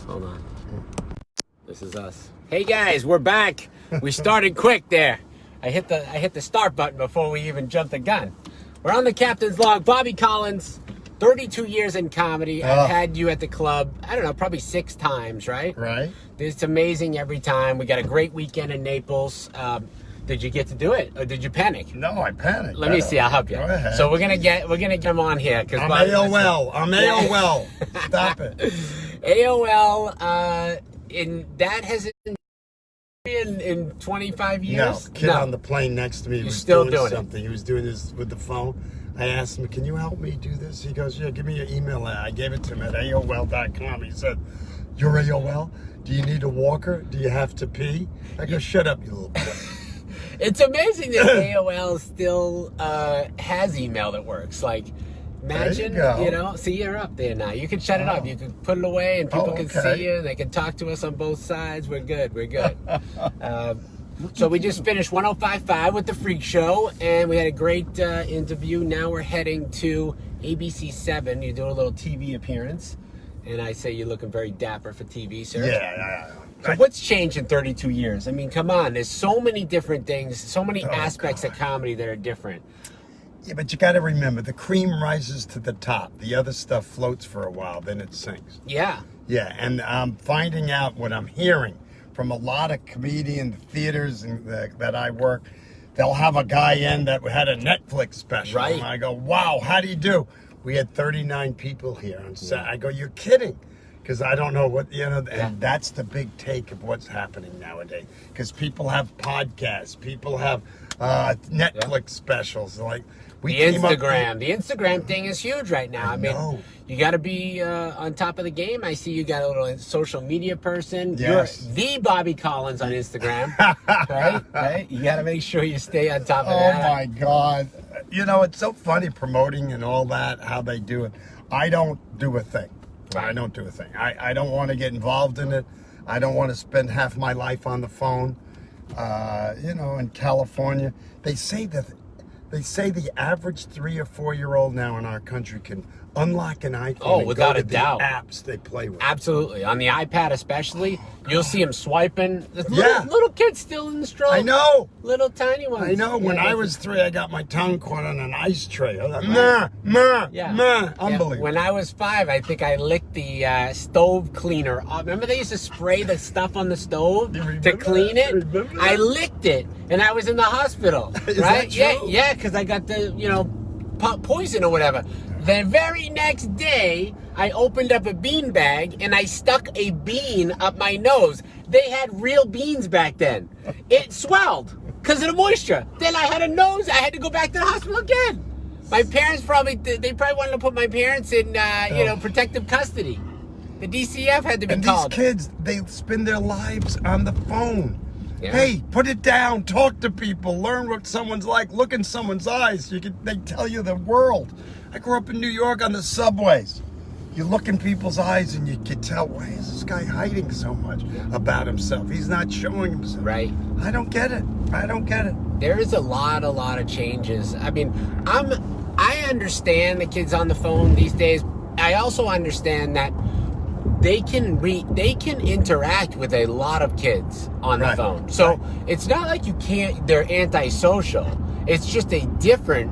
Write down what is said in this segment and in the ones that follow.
Hold on. This is us. Hey guys, we're back. We started quick there. I hit the start button before we even jumped the gun. We're on the Captain's Log. Bobby Collins, 32 years in comedy. I've had you at the club, I don't know, probably 6 times, right? Right. It's amazing every time. We got a great weekend in Naples. Did you get to do it, or did you panic? No, I panicked. Let me see. I'll help you. Go ahead. So we're gonna get him on here because I'm AOL. I'm AOL. Stop it. AOL. That hasn't been in 25 years. No, kid on the plane next to me was still doing doing something. He was doing this with the phone. I asked him, "Can you help me do this?" He goes, "Yeah, give me your email." I gave it to him at AOL.com. He said, "You're AOL? Do you need a walker? Do you have to pee?" I go, "Shut up, you little boy." It's amazing that AOL still has email that works. Like, imagine, you know, see, you're up there now. You can shut it up. You can put it away, and people can see you. They can talk to us on both sides. We're good. We're good. So we just finished 105.5 with the Freak Show, and we had a great interview. Now we're heading to ABC 7. You do a little TV appearance, and I say you're looking very dapper for TV, sir. Yeah. So what's changed in 32 years? I mean, come on. There's so many different things, so many aspects of comedy that are different. Yeah, but you got to remember, the cream rises to the top. The other stuff floats for a while, then it sinks. Yeah. Yeah, and I'm finding out what I'm hearing from a lot of comedian theaters that I work. They'll have a guy in that had a Netflix special. Right. And I go, "Wow, how do you do?" We had 39 people here on set. I go, "You're kidding." Because I don't know what, and that's the big take of what's happening nowadays. Because people have podcasts, people have Netflix specials. Like The Instagram thing is huge right now. I mean, you got to be on top of the game. I see you got a little social media person. Yes. You're the Bobby Collins on Instagram, right? You got to make sure you stay on top of that. Oh my God! It's so funny promoting and all that. How they do it. I don't do a thing. I don't do a thing. I don't want to get involved in it. I don't want to spend half my life on the phone. In California, they say the average 3 or 4 year old now in our country can unlock an iPhone. Oh, and without go a to doubt. The apps they play with. Absolutely. On the iPad especially, you'll see them swiping. There's Yeah. little kids still in the stroller. I know. Little tiny ones. I know. When I was 3, I got my tongue caught on an ice tray. I was like, nah. Unbelievable. When I was 5, I think I licked the stove cleaner. Remember they used to spray the stuff on the stove to clean it? I licked it, and I was in the hospital. Is right? that true? Yeah, because I got the, poison or whatever. The very next day, I opened up a bean bag and I stuck a bean up my nose. They had real beans back then. It swelled because of the moisture. Then I had a nose. I had to go back to the hospital again. My parents probably wanted to put my parents in, protective custody. The DCF had to be called. These kids, they spend their lives on the phone. Yeah. Hey, put it down. Talk to people. Learn what someone's like. Look in someone's eyes. They tell you the world. I grew up in New York on the subways. You look in people's eyes and you can tell, why is this guy hiding so much about himself? He's not showing himself. Right. I don't get it. There is a lot of changes. I mean, I understand the kids on the phone these days. I also understand that they can interact with a lot of kids on the phone. So it's not like they're antisocial. It's just a different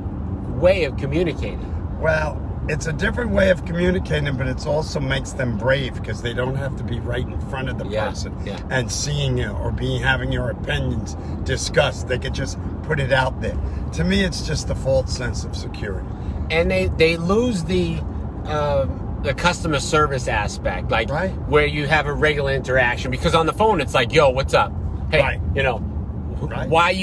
way of communicating. Well, it's a different way of communicating, but it also makes them brave because they don't have to be right in front of the person and seeing you or having your opinions discussed. They could just put it out there. To me, it's just a false sense of security. And they lose the customer service aspect, where you have a regular interaction, because on the phone it's like, yo, what's up? Hey, why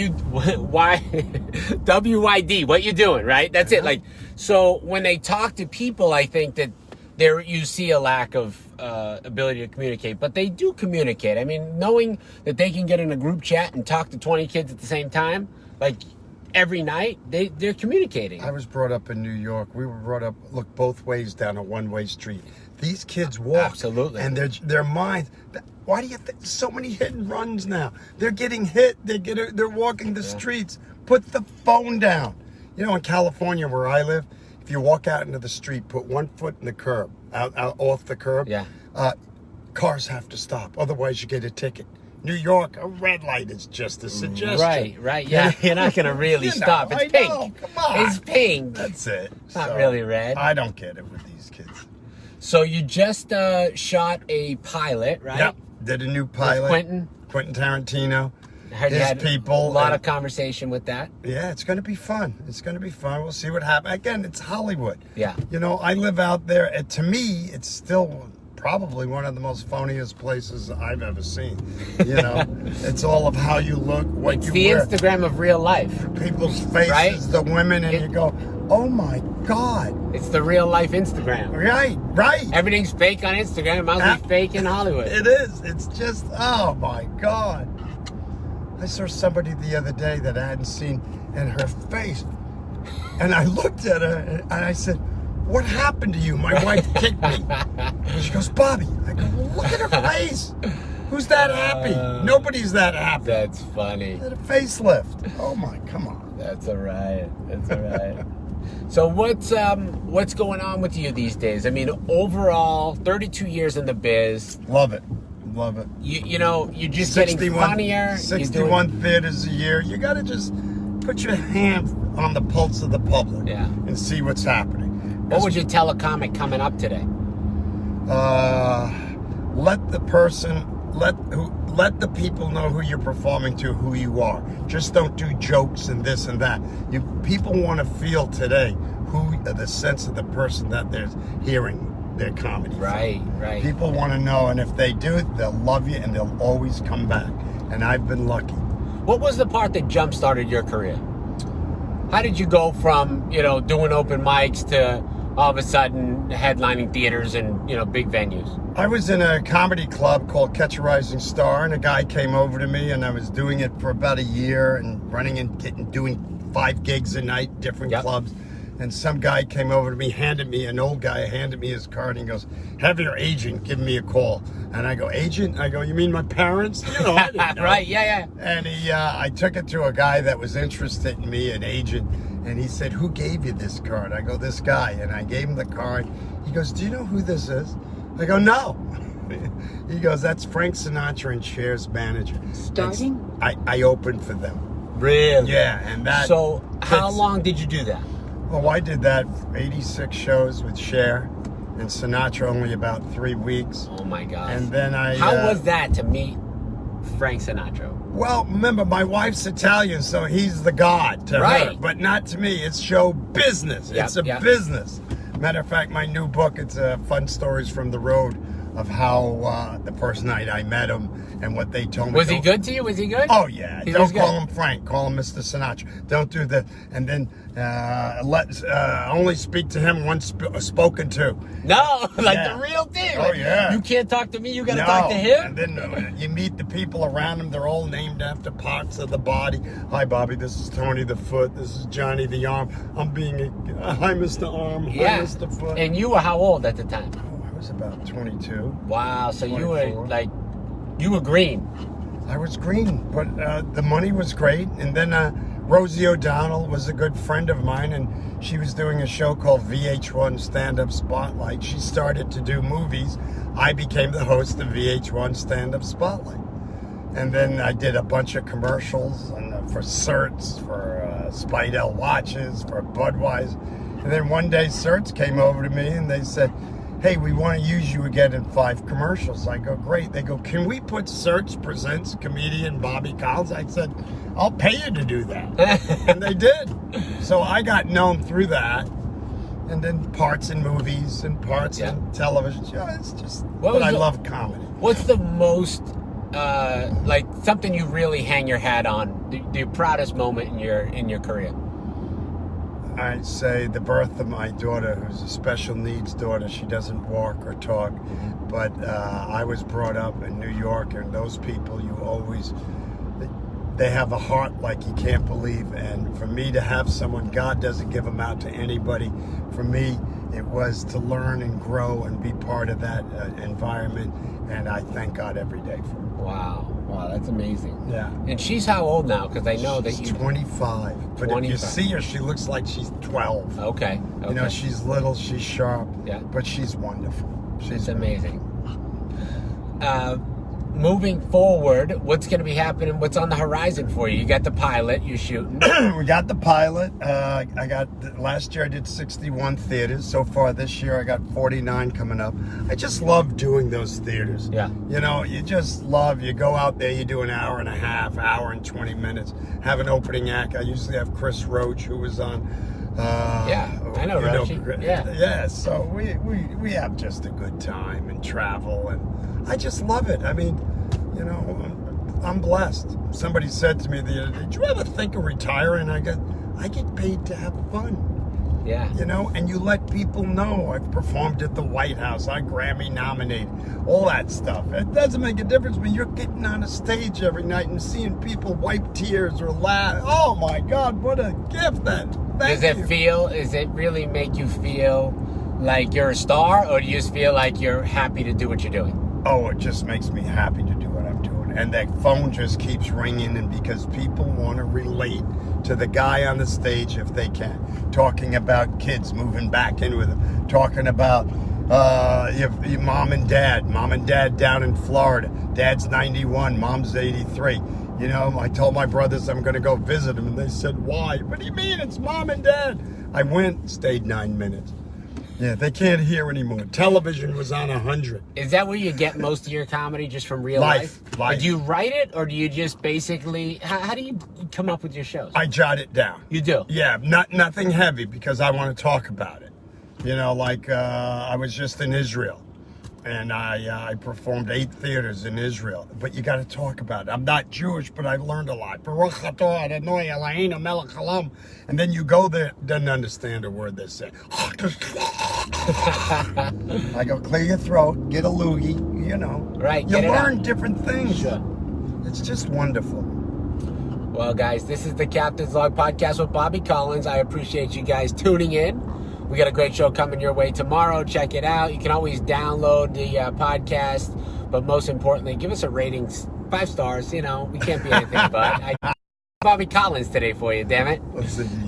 WYD, what you doing, right? That's it. Like, so when they talk to people, I think that you see a lack of ability to communicate, but they do communicate. I mean, knowing that they can get in a group chat and talk to 20 kids at the same time, like every night, they're communicating. I was brought up in New York. We were brought up, look both ways down a one-way street. These kids walk. Absolutely. And their minds, why do you think so many hit and runs now? They're getting hit. They're walking the streets. Put the phone down. In California where I live, if you walk out into the street, put one foot in the curb, out off the curb. Yeah. cars have to stop, otherwise you get a ticket. New York, a red light is just a suggestion. Right. Yeah, you're not going to really stop. It's pink. Know, come on. It's pink. That's it. It's not really red. I don't get it with these kids. So you just shot a pilot, right? Yep. Did a new pilot. With Quentin Tarantino. I heard you His had people. a lot of conversation with that. Yeah, it's going to be fun. It's going to be fun. We'll see what happens. Again, it's Hollywood. Yeah. You know, I live out there. And to me, it's still probably one of the most phoniest places I've ever seen. You know, it's all of how you look, what It's you the wear. Instagram of real life. People's faces, Right? the women, and you go, oh my God. It's the real life Instagram. Right. Everything's fake on Instagram. It must be fake in Hollywood. It is. It's just, oh my God. I saw somebody the other day that I hadn't seen, and her face. And I looked at her and I said, what happened to you? My wife kicked me. And she goes, Bobby. I go, well, look at her face. Who's that happy? Nobody's that happy. That's funny. Had a facelift. Oh my, come on. That's all right. So what's going on with you these days? I mean, overall, 32 years in the biz. Love it. You know, you're just getting funnier. 61 theaters a year. You got to just put your hand on the pulse of the public and see what's happening. What would you tell a comic coming up today? Let the people know who you're performing to, who you are. Just don't do jokes and this and that. People want to feel today the sense of the person that they're hearing their comedy from. Right. People want to know, and if they do, they'll love you and they'll always come back. And I've been lucky. What was the part that jump-started your career? How did you go from, doing open mics to all of a sudden headlining theaters and, big venues? I was in a comedy club called Catch a Rising Star, and a guy came over to me, and I was doing it for about a year and running and doing 5 gigs a night, different clubs. And some guy came over to me, an old guy handed me his card, and he goes, have your agent give me a call. And I go, agent? I go, you mean my parents? I didn't know. Right, yeah. And I took it to a guy that was interested in me, an agent, and he said, who gave you this card? I go, this guy. And I gave him the card. He goes, do you know who this is? I go, no. He goes, that's Frank Sinatra and Cher's manager. Starting? I opened for them. Really? Yeah, and that... So, how long did you do that? Well, I did that 86 shows with Cher, and Sinatra only about 3 weeks. Oh my gosh. And then How was that to meet Frank Sinatra? Well, remember, my wife's Italian, so he's the god to her. But not to me. It's show business. It's a business. Matter of fact, my new book, it's Fun Stories from the Road, of how the first night I met him and what they told me. Was he good to you? Was he good? Oh, yeah. Don't call him Frank. Call him Mr. Sinatra. Don't do that. And then only speak to him once spoken to. No, the real thing. Oh, yeah. You can't talk to me. You got to talk to him. And then you meet the people around him. They're all named after parts of the body. Hi, Bobby. This is Tony the Foot. This is Johnny the Arm. Hi, Mr. Arm. Yeah. Hi, Mr. Foot. And you were how old at the time? I was about 22. Wow. So 24. you were green. I was green, but the money was great. And then Rosie O'Donnell was a good friend of mine, and she was doing a show called VH1 Stand-Up Spotlight. She started to do movies. I became the host of VH1 Stand-Up Spotlight. And then I did a bunch of commercials for Certs, for Speidel watches, for Budweiser. And then one day Certs came over to me and they said, hey, we want to use you again in 5 commercials. I go, great. They go, can we put Certs presents comedian Bobby Collins? I said, I'll pay you to do that. And they did. So I got known through that. And then parts in movies and parts in television. Yeah, it's just, I love comedy. What's the most, something you really hang your hat on, the proudest moment in your career? I'd say the birth of my daughter, who's a special needs daughter. She doesn't walk or talk, but I was brought up in New York, and those people, they have a heart like you can't believe. And for me to have someone, God doesn't give them out to anybody. For me, it was to learn and grow and be part of that environment, and I thank God every day for it. Wow, that's amazing. Yeah. And she's how old now? Because I know she's that you... 25. But if you see her, she looks like she's 12. Okay. She's little, she's sharp. Yeah. But she's wonderful. She's amazing. moving forward, what's going to be happening? What's on the horizon for you? You got the pilot you're shooting. We got the pilot. Last year I did 61 theaters. So far this year I got 49 coming up. I just love doing those theaters. Yeah. You know, you go out there, you do an hour and a half, hour and 20 minutes, have an opening act. I usually have Chris Roach, who was on. I know Roach. Yeah. So we have just a good time and travel, and I just love it. I mean, you know, I'm blessed. Somebody said to me the other day, "Did you ever think of retiring?" I get paid to have fun. Yeah. You know, and you let people know. I've performed at the White House. I Grammy nominated. All that stuff. It doesn't make a difference when you're getting on a stage every night and seeing people wipe tears or laugh. Oh my God, what a gift that. Does it really make you feel like you're a star, or do you just feel like you're happy to do what you're doing? Oh, it just makes me happy to do what I'm doing. And that phone just keeps ringing, and because people want to relate to the guy on the stage if they can. Talking about kids moving back in with them. Talking about your mom and dad down in Florida. Dad's 91, mom's 83. You know, I told my brothers I'm going to go visit them, and they said, "Why?" "What do you mean? It's mom and dad." I went, stayed 9 minutes. Yeah, they can't hear anymore. Television was on 100. Is that where you get most of your comedy, just from real life? Life. Do you write it, or do you just basically, how do you come up with your shows? I jot it down. You do? Yeah, nothing heavy, because I want to talk about it. You know, like I was just in Israel, and I performed 8 theaters in Israel. But you got to talk about it. I'm not Jewish, but I learned a lot. Baruch atah Adonai Eloheinu melech haolam. And then you go there, doesn't understand a word they say. I go, clear your throat, get a loogie, you know. Right. You learn different things. Sure. It's just wonderful. Well, guys, this is the Captain's Log Podcast with Bobby Collins. I appreciate you guys tuning in. We got a great show coming your way tomorrow. Check it out. You can always download the podcast, but most importantly, give us a rating. 5 stars. You know, we can't be anything but. Bobby Collins today for you, damn it.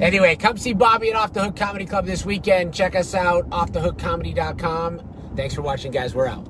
Anyway, come see Bobby at Off the Hook Comedy Club this weekend. Check us out, offthehookcomedy.com. Thanks for watching, guys. We're out.